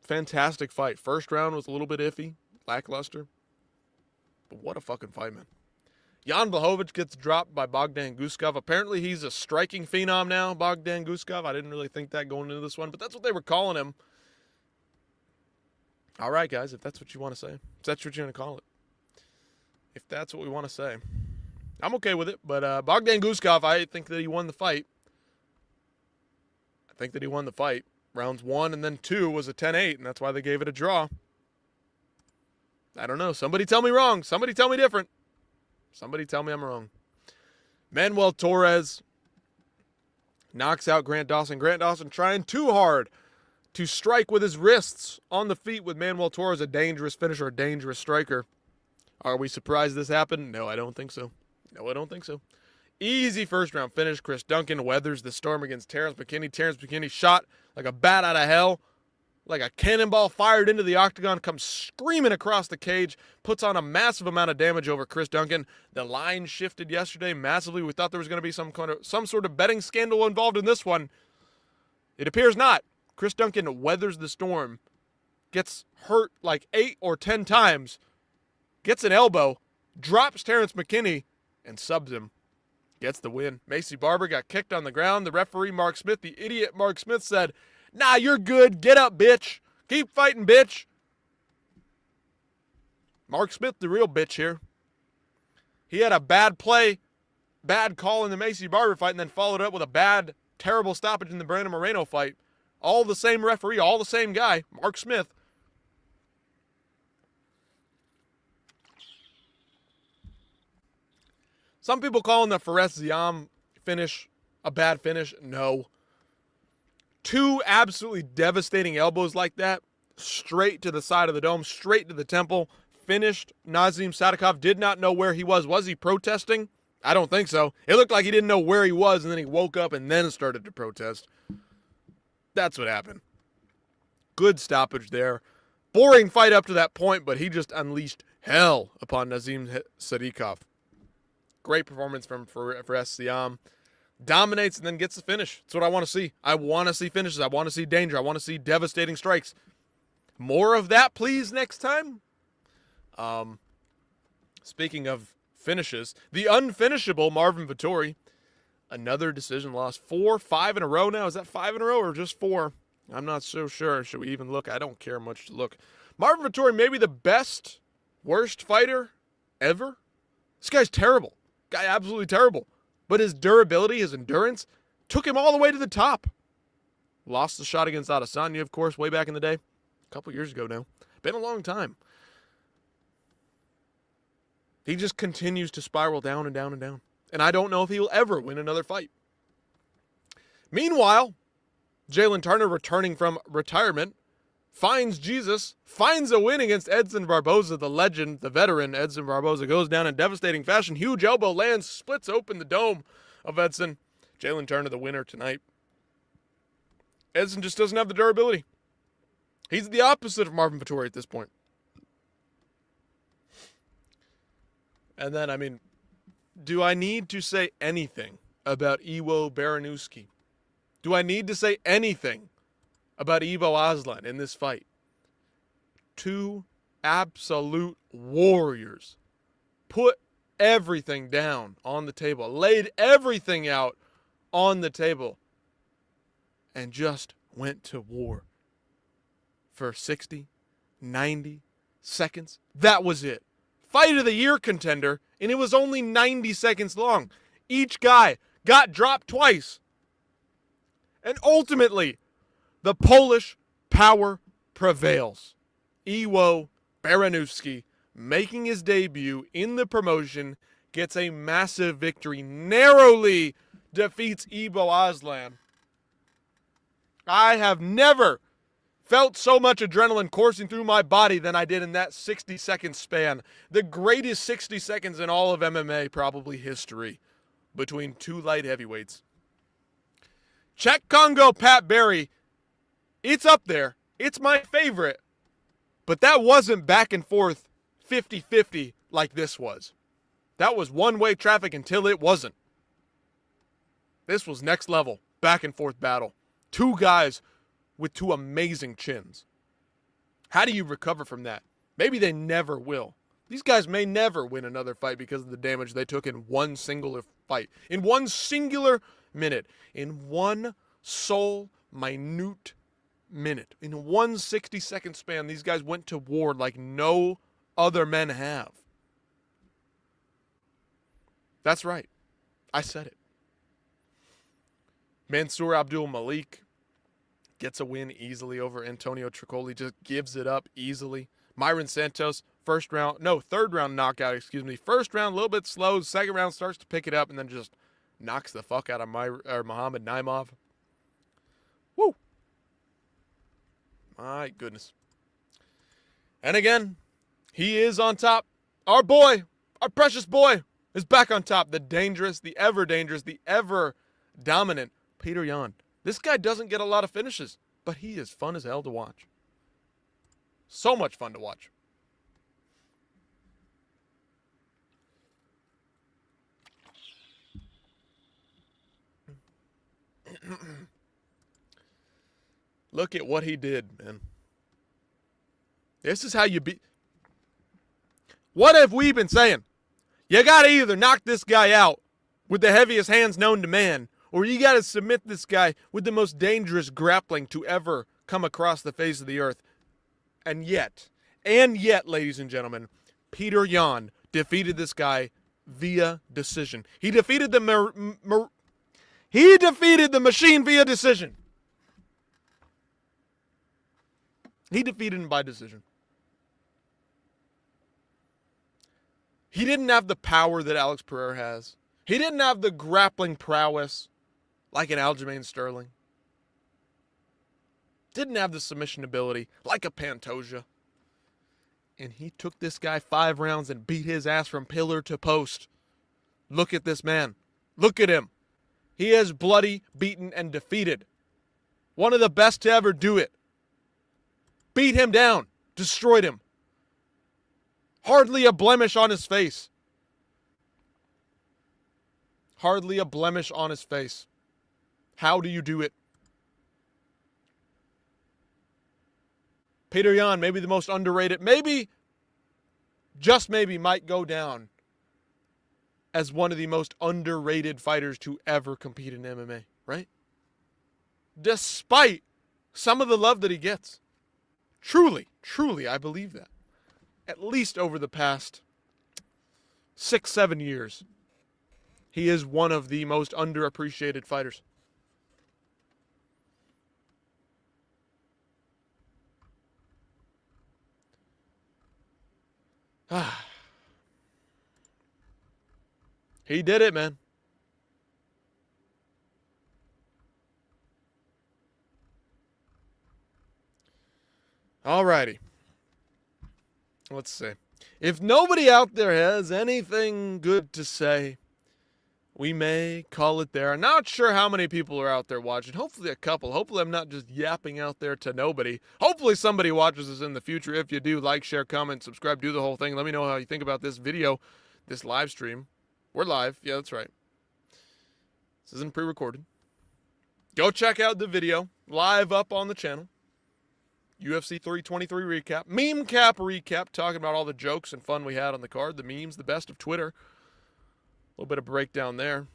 fantastic fight. First round was a little bit iffy, lackluster. But what a fucking fight, man. Jan Blachowicz gets dropped by Bogdan Guskov. Apparently he's a striking phenom now, Bogdan Guskov. I didn't really think that going into this one, but that's what they were calling him. All right, guys, if that's what you want to say. If that's what you're going to call it. If that's what we want to say. I'm okay with it, but Bogdan Guskov, I think that he won the fight. Rounds 1 and then 2 was a 10-8, and that's why they gave it a draw. I don't know. Somebody tell me wrong. Somebody tell me different. Somebody tell me I'm wrong. Manuel Torres knocks out Grant Dawson. Grant Dawson trying too hard to strike with his wrists on the feet with Manuel Torres, a dangerous finisher, a dangerous striker. Are we surprised this happened? No, I don't think so. Easy first round finish. Chris Duncan weathers the storm against Terrence McKinney. Terrence McKinney shot like a bat out of hell. Like a cannonball fired into the octagon, comes screaming across the cage, puts on a massive amount of damage over Chris Duncan. The line shifted yesterday massively. We thought there was going to be some sort of betting scandal involved in this one. It appears not. Chris Duncan weathers the storm, gets hurt like 8 or 10 times, gets an elbow, drops Terrence McKinney, and subs him. Gets the win. Macy Barber got kicked on the ground. The referee, Mark Smith, the idiot Mark Smith, said, "Nah, you're good. Get up, bitch. Keep fighting, bitch." Mark Smith, the real bitch here. He had a bad play, bad call in the Macy Barber fight, and then followed up with a bad, terrible stoppage in the Brandon Moreno fight. All the same referee, all the same guy, Mark Smith. Some people calling the Fares Ziam finish a bad finish. No. 2 absolutely devastating elbows like that, straight to the side of the dome, straight to the temple, finished. Nazim Sadikov did not know where he was. Was he protesting? I don't think so. It looked like he didn't know where he was, and then he woke up and then started to protest. That's what happened. Good stoppage there. Boring fight up to that point, but he just unleashed hell upon Nazim Sadikov. Great performance from Fares Ziam. Dominates and then gets the finish. That's what I want to see. I want to see finishes. I want to see danger. I want to see devastating strikes. More of that, please, next time. Speaking of finishes, the unfinishable Marvin Vettori. Another decision loss. 5 in a row now. Is that 5 in a row or just 4? I'm not so sure. Should we even look? I don't care much to look. Marvin Vettori, maybe the best, worst fighter ever. This guy's terrible. Guy absolutely terrible. But his durability, his endurance, took him all the way to the top. Lost the shot against Adesanya, of course, way back in the day. A couple years ago now. Been a long time. He just continues to spiral down and down and down. And I don't know if he will ever win another fight. Meanwhile, Jalen Turner, returning from retirement, finds Jesus, finds a win against Edson Barboza, the legend, the veteran. Edson Barboza goes down in devastating fashion. Huge elbow lands, splits open the dome of Edson. Jalen Turner, the winner tonight. Edson just doesn't have the durability. He's the opposite of Marvin Vettori at this point. And then, do I need to say anything about Iwo Baranowski? Do I need to say anything about Ivo Aslan in this fight? 2 absolute warriors. Put everything down on the table. Laid everything out on the table. And just went to war. For 60, 90 seconds. That was it. Fight of the year contender, and it was only 90 seconds long. Each guy got dropped twice. And ultimately, The Polish power prevails. Iwo Baranowski, making his debut in the promotion, gets a massive victory, narrowly defeats Ibo Aslan. I have never felt so much adrenaline coursing through my body than I did in that 60-second span. The greatest 60 seconds in all of MMA, probably history, between two light heavyweights. Czech Congo Pat Barry, it's up there. It's my favorite. But that wasn't back and forth 50-50 like this was. That was one-way traffic until it wasn't. This was next level, back and forth battle. Two guys with two amazing chins. How do you recover from that? Maybe they never will. These guys may never win another fight because of the damage they took in one singular fight. In one singular minute. In one sole, minute minute. In one 60-second span, these guys went to war like no other men have. That's right. I said it. Mansour Abdul Malik gets a win easily over Antonio Tricoli. Just gives it up easily. Myron Santos, third round knockout, First round, a little bit slow. Second round starts to pick it up and then just knocks the fuck out of Muhammad Naimov. Woo. My goodness. And again, he is on top. Our boy, our precious boy, is back on top. The dangerous, the ever dominant Peter Yan. This guy doesn't get a lot of finishes, but he is fun as hell to watch. So much fun to watch. Look at what he did, man. This is how you beat. What have we been saying? You got to either knock this guy out with the heaviest hands known to man, or you got to submit this guy with the most dangerous grappling to ever come across the face of the earth. And yet, ladies and gentlemen, Peter Yan defeated this guy via decision. He defeated the machine via decision. He defeated him by decision. He didn't have the power that Alex Pereira has. He didn't have the grappling prowess like an Aljamain Sterling. Didn't have the submission ability like a Pantoja. And he took this guy 5 rounds and beat his ass from pillar to post. Look at this man. Look at him. He is bloody, beaten, and defeated. One of the best to ever do it. Beat him down. Destroyed him. Hardly a blemish on his face. Hardly a blemish on his face. How do you do it? Peter Yan, maybe the most underrated, maybe, just maybe, might go down as one of the most underrated fighters to ever compete in MMA, right? Despite some of the love that he gets. Truly, I believe that. At least over the past 6-7 years, he is one of the most underappreciated fighters. He did it, man. Alrighty. Let's see. If nobody out there has anything good to say, we may call it there. I'm not sure how many people are out there watching. Hopefully a couple. Hopefully I'm not just yapping out there to nobody. Hopefully somebody watches us in the future. If you do, like, share, comment, subscribe, do the whole thing. Let me know how you think about this video, this live stream. We're live. Yeah, that's right. This isn't pre-recorded. Go check out the video live up on the channel. UFC 323 recap. Meme cap recap. Talking about all the jokes and fun we had on the card. The memes, the best of Twitter. A little bit of breakdown there.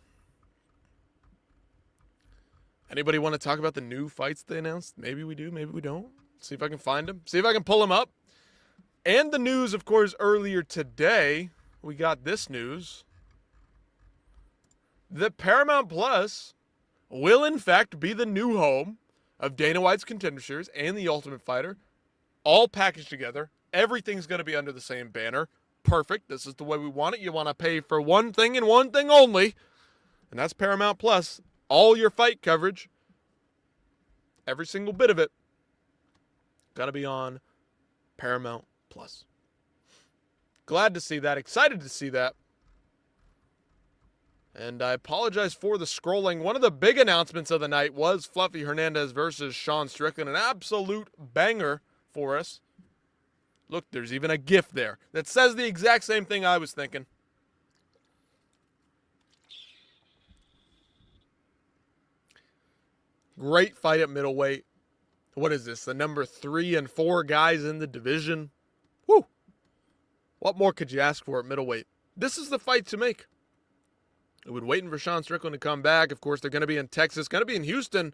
Anybody want to talk about the new fights they announced? Maybe we do, maybe we don't. See if I can find them. See if I can pull them up. And the news, of course, earlier today, we got this news. That Paramount Plus will, in fact, be the new home of Dana White's Contender Series and the Ultimate Fighter, all packaged together. Everything's going to be under the same banner. Perfect. This is the way we want it. You want to pay for one thing and one thing only, and that's Paramount Plus. All your fight coverage, every single bit of it, got to be on Paramount Plus. Glad to see that. Excited to see that. And I apologize for the scrolling. One of the big announcements of the night was Fluffy Hernandez versus Sean Strickland. An absolute banger for us. Look, there's even a GIF there that says the exact same thing I was thinking. Great fight at middleweight. What is this? The number 3 and 4 guys in the division. Woo! What more could you ask for at middleweight? This is the fight to make. We've been waiting for Sean Strickland to come back. Of course, they're going to be in Texas, going to be in Houston.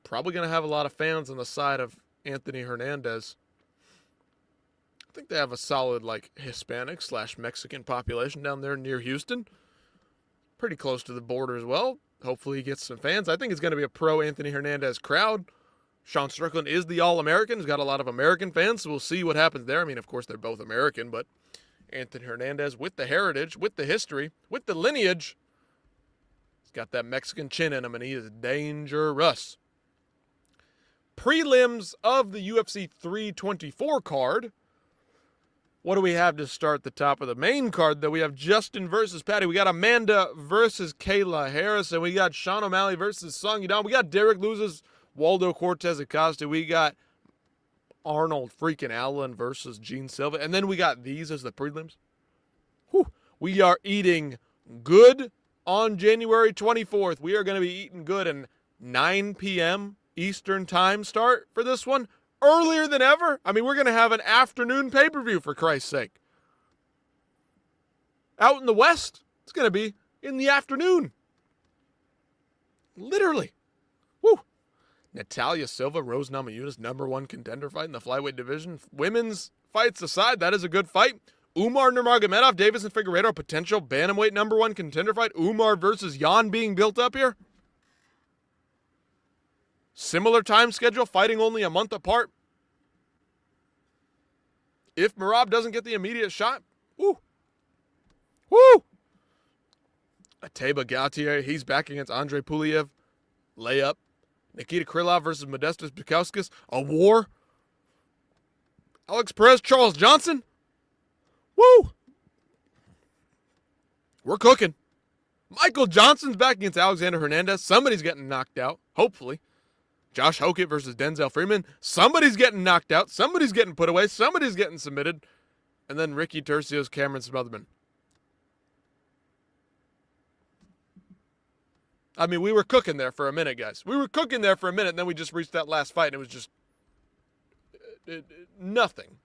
Probably going to have a lot of fans on the side of Anthony Hernandez. I think they have a solid, Hispanic/Mexican population down there near Houston. Pretty close to the border as well. Hopefully he gets some fans. I think it's going to be a pro Anthony Hernandez crowd. Sean Strickland is the All-American. He's got a lot of American fans, so we'll see what happens there. I mean, of course, they're both American, but Anthony Hernandez with the heritage, with the history, with the lineage, he's got that Mexican chin in him, and he is dangerous. Prelims of the UFC 324 card. What do we have to start the top of the main card, though? We have Justin versus Patty. We got Amanda versus Kayla Harris. And we got Sean O'Malley versus Song Yadong. We got Derek Luz's Waldo Cortez Acosta. We got Arnold freaking Allen versus Gene Silva. And then we got these as the prelims. Whew. We are eating good on January 24th. We are going to be eating good, and 9 p.m. Eastern time start for this one. Earlier than ever. I mean, we're going to have an afternoon pay-per-view, for Christ's sake. Out in the West, it's going to be in the afternoon. Literally. Woo. Natalia Silva, Rose Namajunas, number 1 contender fight in the flyweight division. Women's fights aside, that is a good fight. Umar Nurmagomedov, Davison Figueiredo, potential bantamweight number 1 contender fight. Umar versus Jan being built up here. Similar time schedule, fighting only a month apart. If Merab doesn't get the immediate shot, woo! Ateba Gautier, he's back against Andre Puliev. Layup. Nikita Krylov versus Modestas Bukauskas. A war. Alex Perez, Charles Johnson. Woo! We're cooking. Michael Johnson's back against Alexander Hernandez. Somebody's getting knocked out, hopefully. Josh Hokett versus Denzel Freeman. Somebody's getting knocked out. Somebody's getting put away. Somebody's getting submitted. And then Ricky Tercios, Cameron Smotherman. I mean, we were cooking there for a minute, guys. We were cooking there for a minute, and then we just reached that last fight, and it was just nothing.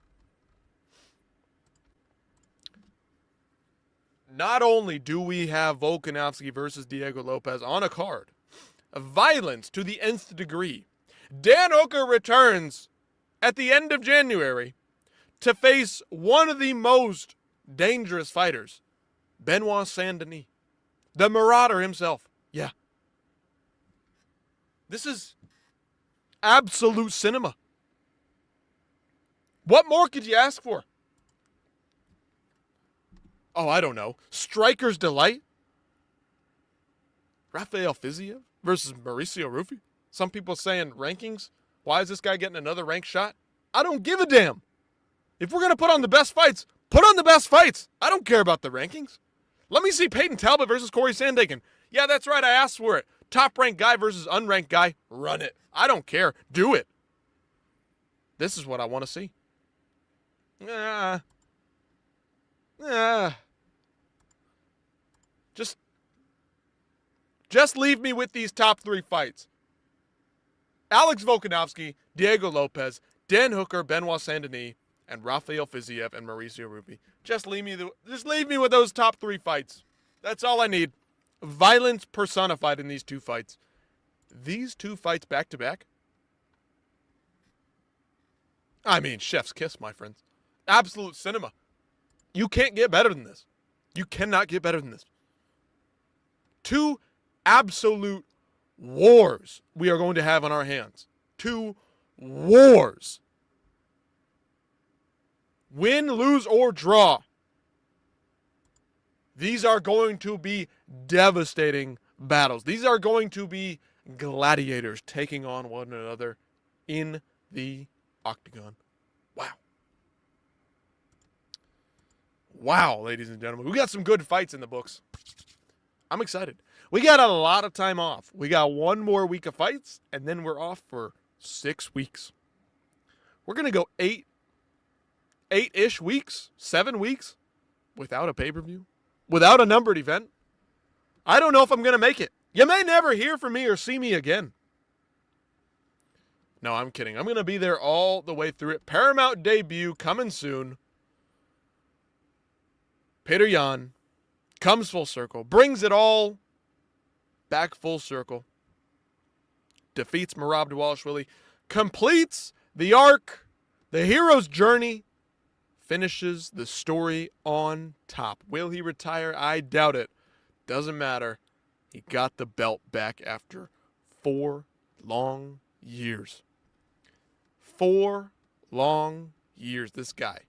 Not only do we have Volkanovski versus Diego Lopez on a card, violence to the nth degree. Dan Hooker returns at the end of January to face one of the most dangerous fighters, Benoit Saint-Denis, the Marauder himself. Yeah. This is absolute cinema. What more could you ask for? Oh, I don't know. Striker's Delight? Rafael Fiziev versus Mauricio Rufy? Some people saying rankings. Why is this guy getting another ranked shot? I don't give a damn. If we're going to put on the best fights, put on the best fights. I don't care about the rankings. Let me see Peyton Talbot versus Corey Sandhagen. Yeah, that's right. I asked for it. Top-ranked guy versus unranked guy. Run it. I don't care. Do it. This is what I want to see. Just leave me with these top 3 fights. Alex Volkanovski, Diego Lopez, Dan Hooker, Benoit Saint-Denis, and Rafael Fiziev and Mauricio Rufy. Just leave me with those top 3 fights. That's all I need. Violence personified in these 2 fights. These 2 fights back to back. I mean, chef's kiss, my friends. Absolute cinema. You can't get better than this. You cannot get better than this. 2 absolute wars we are going to have on our hands 2 wars. Win, lose, or draw. These are going to be devastating battles. These are going to be gladiators taking on one another in the octagon. Wow. Wow, ladies and gentlemen. We got some good fights in the books. I'm excited. We got a lot of time off. We got 1 more week of fights, and then we're off for 6 weeks. We're going to go 8-ish weeks, 7 weeks without a pay-per-view, without a numbered event. I don't know if I'm going to make it. You may never hear from me or see me again. No, I'm kidding. I'm going to be there all the way through it. Paramount debut coming soon. Petr Yan comes full circle, brings it all back full circle, defeats Merab Dvalishvili, completes the arc, the hero's journey, finishes the story on top. Will he retire? I doubt it. Doesn't matter. He got the belt back after 4 long years. 4 long years, this guy.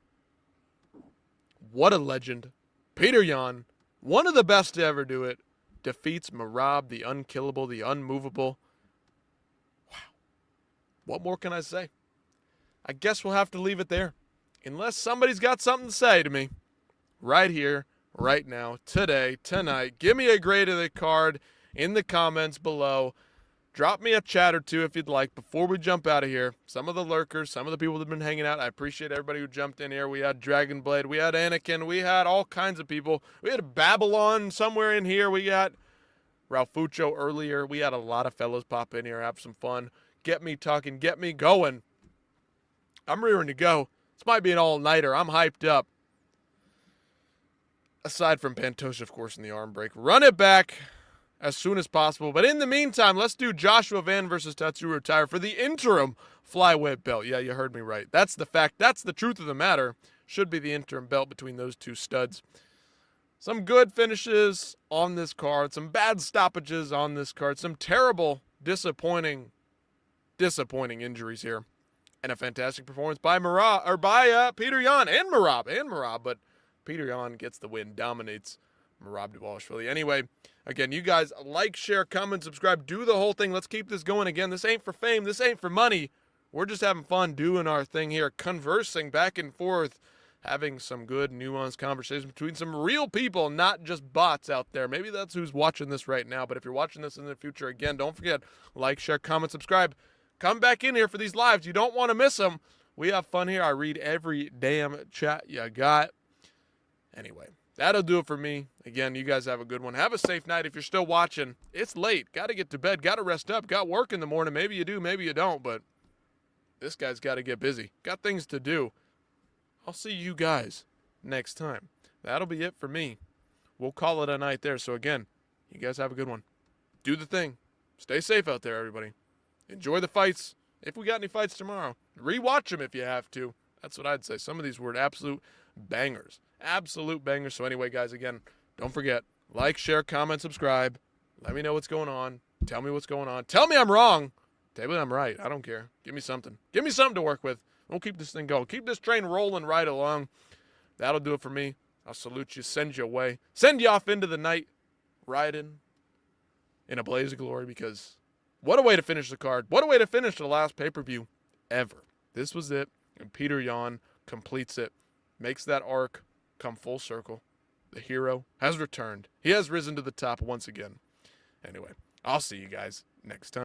What a legend. Petr Yan, one of the best to ever do it, defeats Merab, the unkillable, the unmovable. Wow. What more can I say? I guess we'll have to leave it there. Unless somebody's got something to say to me. Right here, right now, today, tonight. Give me a grade of the card in the comments below. Drop me a chat or 2 if you'd like before we jump out of here. Some of the lurkers, some of the people that have been hanging out, I appreciate everybody who jumped in here. We had Dragonblade, we had Anakin, we had all kinds of people. We had Babylon somewhere in here. We got Ralfucho earlier. We had a lot of fellows pop in here, have some fun. Get me talking, get me going. I'm rearing to go. This might be an all-nighter. I'm hyped up. Aside from Pantoja, of course, in the arm break. Run it back as soon as possible. But in the meantime, let's do Joshua Van versus Tatsuro Taira for the interim flyweight belt. Yeah, you heard me right. That's the fact. That's the truth of the matter. Should be the interim belt between those 2 studs. Some good finishes on this card. Some bad stoppages on this card. Some terrible, disappointing injuries here. And a fantastic performance by Petr Yan and Merab. But Petr Yan gets the win, dominates Merab Dvalishvili. Anyway, again, you guys like, share, comment, subscribe, do the whole thing. Let's keep this going. Again, this ain't for fame. This ain't for money. We're just having fun doing our thing here, conversing back and forth, having some good, nuanced conversations between some real people, not just bots out there. Maybe that's who's watching this right now. But if you're watching this in the future, again, don't forget, like, share, comment, subscribe. Come back in here for these lives. You don't want to miss them. We have fun here. I read every damn chat you got. Anyway, that'll do it for me. Again, you guys have a good one. Have a safe night. If you're still watching, it's late. Got to get to bed. Got to rest up. Got work in the morning. Maybe you do, maybe you don't. But this guy's got to get busy. Got things to do. I'll see you guys next time. That'll be it for me. We'll call it a night there. So again, you guys have a good one. Do the thing. Stay safe out there, everybody. Enjoy the fights. If we got any fights tomorrow, rewatch them if you have to. That's what I'd say. Some of these were absolute bangers. Absolute bangers. So anyway, guys, again, don't forget, like, share, comment, subscribe. Let me know what's going on. Tell me what's going on. Tell me I'm wrong. Tell me I'm right. I don't care. Give me something. Give me something to work with. We'll keep this thing going. Keep this train rolling right along. That'll do it for me. I'll salute you, send you away. Send you off into the night, riding in a blaze of glory, because what a way to finish the card. What a way to finish the last pay-per-view ever. This was it, and Petr Yan completes it, makes that arc come full circle. The hero has returned. He has risen to the top once again. Anyway, I'll see you guys next time.